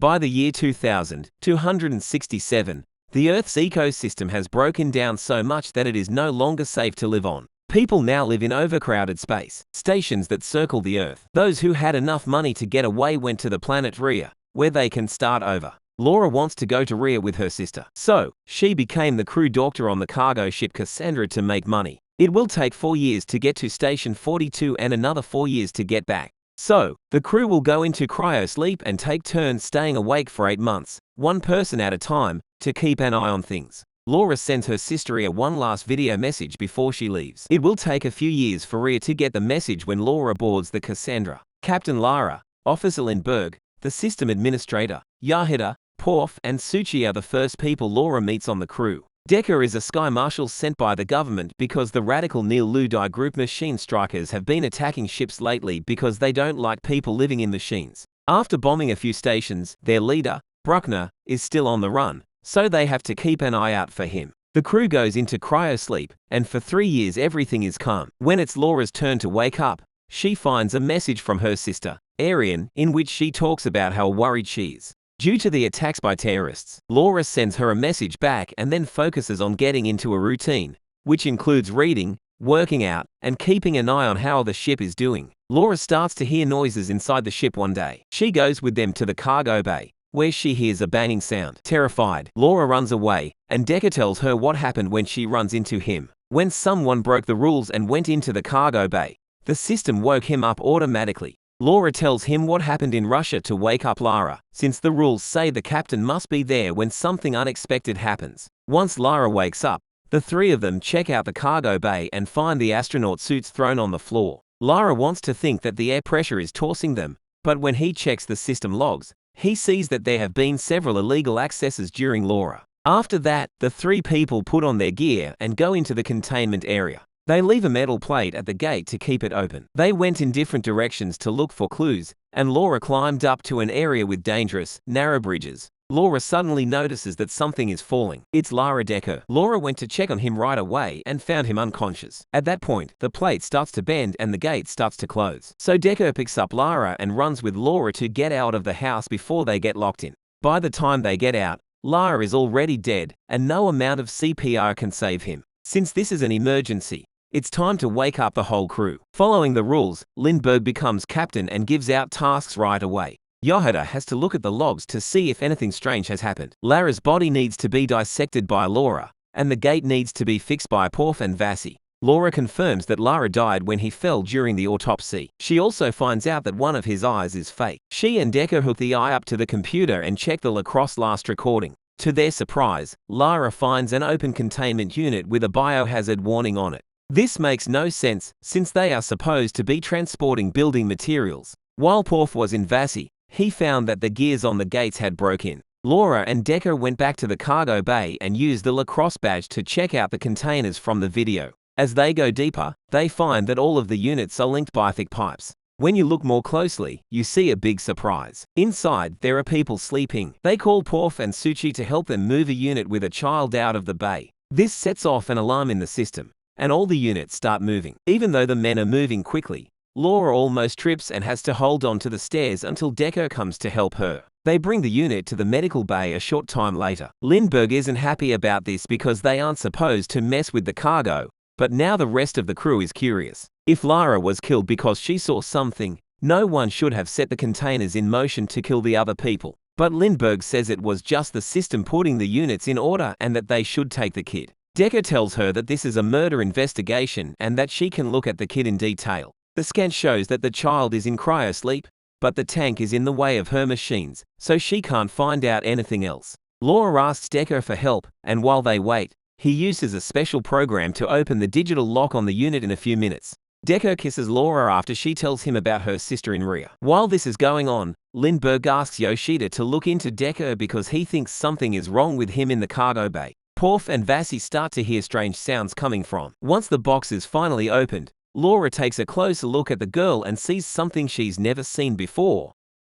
By the year 2267, the Earth's ecosystem has broken down so much that it is no longer safe to live on. People now live in overcrowded space stations that circle the Earth. Those who had enough money to get away went to the planet Rhea, where they can start over. Laura wants to go to Rhea with her sister, so she became the crew doctor on the cargo ship Cassandra to make money. It will take 4 years to get to Station 42 and another 4 years to get back. So, the crew will go into cryosleep and take turns staying awake for 8 months, one person at a time, to keep an eye on things. Laura sends her sister Rhea one last video message before she leaves. It will take a few years for Rhea to get the message when Laura boards the Cassandra. Captain Lara, Officer Lindbergh, the system administrator, Yahida, Porf, and Suchi are the first people Laura meets on the crew. Decker is a sky marshal sent by the government because the radical Neil Ludi group machine strikers have been attacking ships lately because they don't like people living in machines. After bombing a few stations, their leader, Bruckner, is still on the run, so they have to keep an eye out for him. The crew goes into cryosleep, and for 3 years everything is calm. When it's Laura's turn to wake up, she finds a message from her sister, Arian, in which she talks about how worried she is. Due to the attacks by terrorists, Laura sends her a message back and then focuses on getting into a routine, which includes reading, working out, and keeping an eye on how the ship is doing. Laura starts to hear noises inside the ship one day. She goes with them to the cargo bay, where she hears a banging sound. Terrified, Laura runs away, and Decker tells her what happened when she runs into him. When someone broke the rules and went into the cargo bay, the system woke him up automatically. Laura tells him what happened in Russia to wake up Lara, since the rules say the captain must be there when something unexpected happens. Once Lara wakes up, the three of them check out the cargo bay and find the astronaut suits thrown on the floor. Lara wants to think that the air pressure is tossing them, but when he checks the system logs, he sees that there have been several illegal accesses during Laura. After that, the three people put on their gear and go into the containment area. They leave a metal plate at the gate to keep it open. They went in different directions to look for clues, and Laura climbed up to an area with dangerous, narrow bridges. Laura suddenly notices that something is falling. It's Lara Decker. Laura went to check on him right away and found him unconscious. At that point, the plate starts to bend and the gate starts to close. So Decker picks up Lara and runs with Laura to get out of the house before they get locked in. By the time they get out, Lara is already dead, and no amount of CPR can save him. Since this is an emergency, it's time to wake up the whole crew. Following the rules, Lindbergh becomes captain and gives out tasks right away. Yohida has to look at the logs to see if anything strange has happened. Lara's body needs to be dissected by Laura, and the gate needs to be fixed by Porf and Vasi. Laura confirms that Lara died when he fell during the autopsy. She also finds out that one of his eyes is fake. She and Decker hook the eye up to the computer and check the lacrosse last recording. To their surprise, Lara finds an open containment unit with a biohazard warning on it. This makes no sense, since they are supposed to be transporting building materials. While Porf was in Vasi, he found that the gears on the gates had broken. Laura and Decker went back to the cargo bay and used the lacrosse badge to check out the containers from the video. As they go deeper, they find that all of the units are linked by thick pipes. When you look more closely, you see a big surprise. Inside, there are people sleeping. They call Porf and Suchi to help them move a unit with a child out of the bay. This sets off an alarm in the system, and all the units start moving. Even though the men are moving quickly, Laura almost trips and has to hold on to the stairs until Decker comes to help her. They bring the unit to the medical bay a short time later. Lindbergh isn't happy about this because they aren't supposed to mess with the cargo, but now the rest of the crew is curious. If Lara was killed because she saw something, no one should have set the containers in motion to kill the other people. But Lindbergh says it was just the system putting the units in order and that they should take the kid. Decker tells her that this is a murder investigation and that she can look at the kid in detail. The scan shows that the child is in cryosleep, but the tank is in the way of her machines, so she can't find out anything else. Laura asks Decker for help, and while they wait, he uses a special program to open the digital lock on the unit in a few minutes. Decker kisses Laura after she tells him about her sister in Rhea. While this is going on, Lindbergh asks Yoshida to look into Decker because he thinks something is wrong with him in the cargo bay. Porf and Vasi start to hear strange sounds coming from. Once the box is finally opened, Laura takes a closer look at the girl and sees something she's never seen before.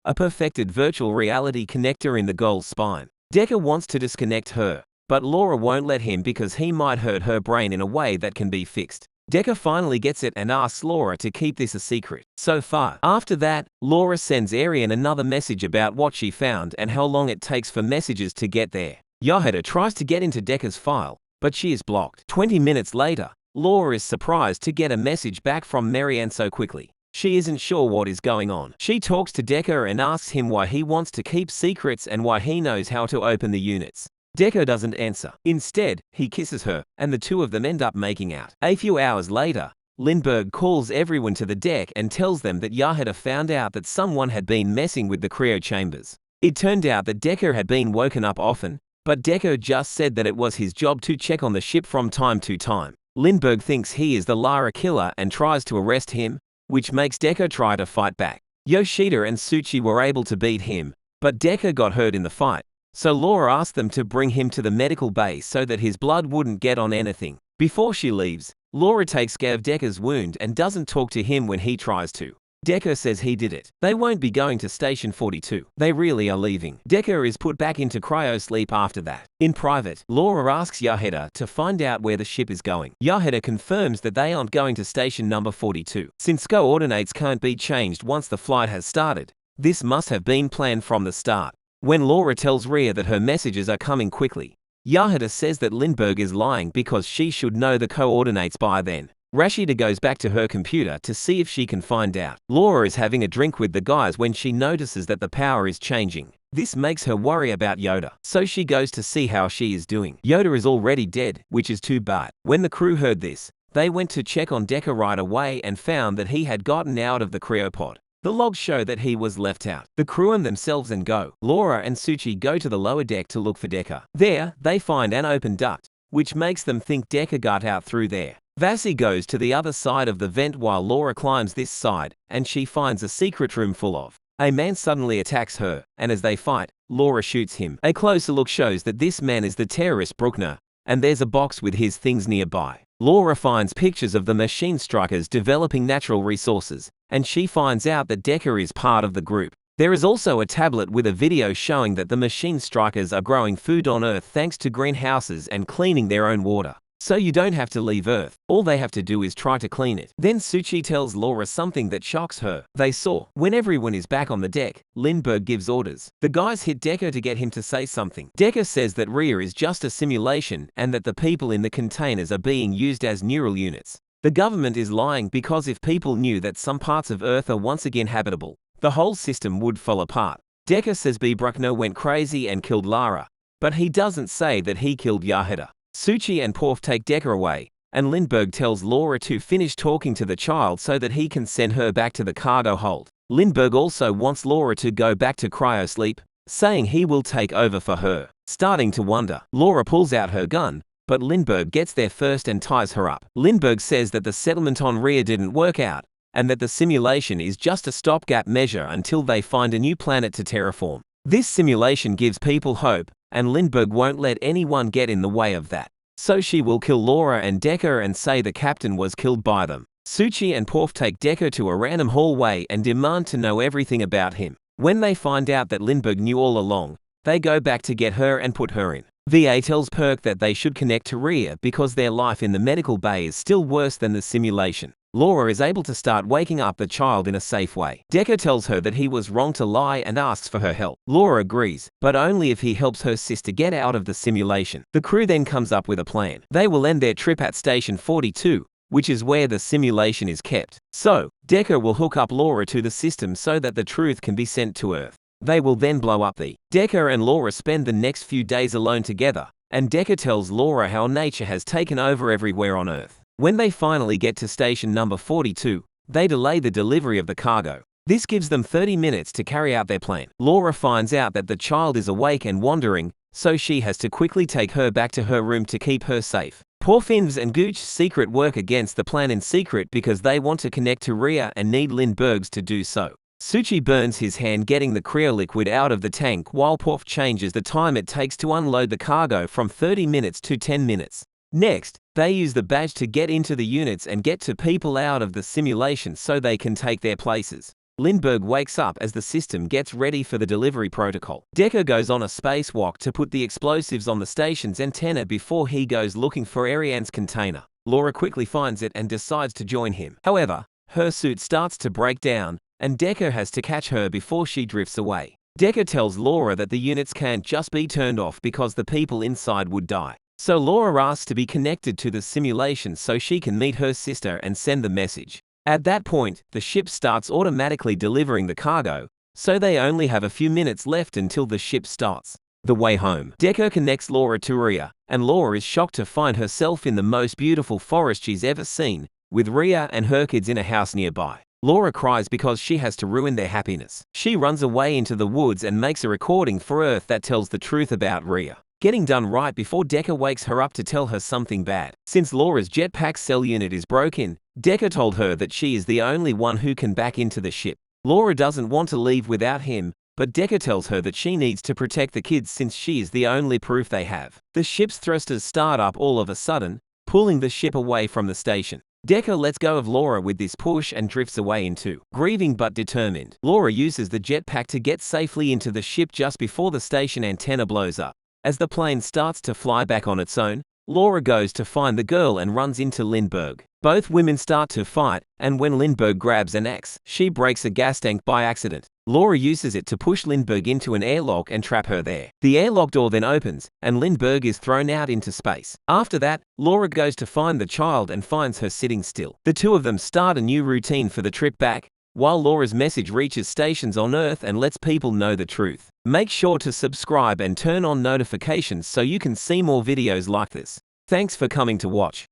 A perfected virtual reality connector in the girl's spine. Decker wants to disconnect her, but Laura won't let him because he might hurt her brain in a way that can be fixed. Decker finally gets it and asks Laura to keep this a secret. So far. After that, Laura sends Arian another message about what she found and how long it takes for messages to get there. Yahida tries to get into Decker's file, but she is blocked. 20 minutes later, Laura is surprised to get a message back from Marianne so quickly. She isn't sure what is going on. She talks to Decker and asks him why he wants to keep secrets and why he knows how to open the units. Decker doesn't answer. Instead, he kisses her, and the two of them end up making out. A few hours later, Lindbergh calls everyone to the deck and tells them that Yahida found out that someone had been messing with the cryo chambers. It turned out that Decker had been woken up often, but Decker just said that it was his job to check on the ship from time to time. Lindbergh thinks he is the Lara killer and tries to arrest him, which makes Decker try to fight back. Yoshida and Suchi were able to beat him, but Decker got hurt in the fight, so Laura asked them to bring him to the medical bay so that his blood wouldn't get on anything. Before she leaves, Laura takes care of Decker's wound and doesn't talk to him when he tries to. Decker says he did it. They won't be going to Station 42. They really are leaving. Decker is put back into cryo-sleep after that. In private, Laura asks Yahida to find out where the ship is going. Yahida confirms that they aren't going to Station number 42. Since coordinates can't be changed once the flight has started, this must have been planned from the start. When Laura tells Rhea that her messages are coming quickly, Yahida says that Lindbergh is lying because she should know the coordinates by then. Rashida goes back to her computer to see if she can find out. Laura is having a drink with the guys when she notices that the power is changing. This makes her worry about Yoda, so she goes to see how she is doing. Yoda is already dead, which is too bad. When the crew heard this, they went to check on Decker right away and found that he had gotten out of the cryopod. The logs show that he was left out. The crew and themselves and go. Laura and Suchi go to the lower deck to look for Decker. There, they find an open duct, which makes them think Decker got out through there. Vasi goes to the other side of the vent while Laura climbs this side, and she finds a secret room full of. A man suddenly attacks her, and as they fight, Laura shoots him. A closer look shows that this man is the terrorist Bruckner, and there's a box with his things nearby. Laura finds pictures of the machine strikers developing natural resources, and she finds out that Decker is part of the group. There is also a tablet with a video showing that the machine strikers are growing food on Earth thanks to greenhouses and cleaning their own water. So you don't have to leave Earth, all they have to do is try to clean it. Then Suchi tells Laura something that shocks her. They saw. When everyone is back on the deck, Lindbergh gives orders. The guys hit Decker to get him to say something. Decker says that Rhea is just a simulation and that the people in the containers are being used as neural units. The government is lying because if people knew that some parts of Earth are once again habitable, the whole system would fall apart. Decker says B. Bruckner went crazy and killed Lara, but he doesn't say that he killed Yahida. Suchi and Porf take Decker away, and Lindbergh tells Laura to finish talking to the child so that he can send her back to the cargo hold. Lindbergh also wants Laura to go back to cryosleep, saying he will take over for her. Starting to wonder, Laura pulls out her gun, but Lindbergh gets there first and ties her up. Lindbergh says that the settlement on Rhea didn't work out, and that the simulation is just a stopgap measure until they find a new planet to terraform. This simulation gives people hope, and Lindbergh won't let anyone get in the way of that. So she will kill Laura and Decker and say the captain was killed by them. Suchi and Porf take Decker to a random hallway and demand to know everything about him. When they find out that Lindbergh knew all along, they go back to get her and put her in. VA tells Perk that they should connect to Rhea because their life in the medical bay is still worse than the simulation. Laura is able to start waking up the child in a safe way. Decker tells her that he was wrong to lie and asks for her help. Laura agrees, but only if he helps her sister get out of the simulation. The crew then comes up with a plan. They will end their trip at Station 42, which is where the simulation is kept. So, Decker will hook up Laura to the system so that the truth can be sent to Earth. They will then blow up the. Decker and Laura spend the next few days alone together, and Decker tells Laura how nature has taken over everywhere on Earth. When they finally get to station number 42, they delay the delivery of the cargo. This gives them 30 minutes to carry out their plan. Laura finds out that the child is awake and wandering, so she has to quickly take her back to her room to keep her safe. Porfin's and Gooch's secret work against the plan in secret because they want to connect to Rhea and need Lindbergh's to do so. Suchi burns his hand getting the cryoliquid out of the tank while Porf changes the time it takes to unload the cargo from 30 minutes to 10 minutes. Next, they use the badge to get into the units and get to people out of the simulation so they can take their places. Lindbergh wakes up as the system gets ready for the delivery protocol. Decker goes on a spacewalk to put the explosives on the station's antenna before he goes looking for Ariane's container. Laura quickly finds it and decides to join him. However, her suit starts to break down, and Decker has to catch her before she drifts away. Decker tells Laura that the units can't just be turned off because the people inside would die. So Laura asks to be connected to the simulation so she can meet her sister and send the message. At that point, the ship starts automatically delivering the cargo, so they only have a few minutes left until the ship starts. The way home, Decker connects Laura to Rhea, and Laura is shocked to find herself in the most beautiful forest she's ever seen, with Rhea and her kids in a house nearby. Laura cries because she has to ruin their happiness. She runs away into the woods and makes a recording for Earth that tells the truth about Rhea. Getting done right before Decker wakes her up to tell her something bad. Since Laura's jetpack cell unit is broken, Decker told her that she is the only one who can back into the ship. Laura doesn't want to leave without him, but Decker tells her that she needs to protect the kids since she is the only proof they have. The ship's thrusters start up all of a sudden, pulling the ship away from the station. Decker lets go of Laura with this push and drifts away into grieving but determined. Laura uses the jetpack to get safely into the ship just before the station antenna blows up. As the plane starts to fly back on its own, Laura goes to find the girl and runs into Lindbergh. Both women start to fight, and when Lindbergh grabs an axe, she breaks a gas tank by accident. Laura uses it to push Lindbergh into an airlock and trap her there. The airlock door then opens, and Lindbergh is thrown out into space. After that, Laura goes to find the child and finds her sitting still. The two of them start a new routine for the trip back, while Laura's message reaches stations on Earth and lets people know the truth. Make sure to subscribe and turn on notifications so you can see more videos like this. Thanks for coming to watch.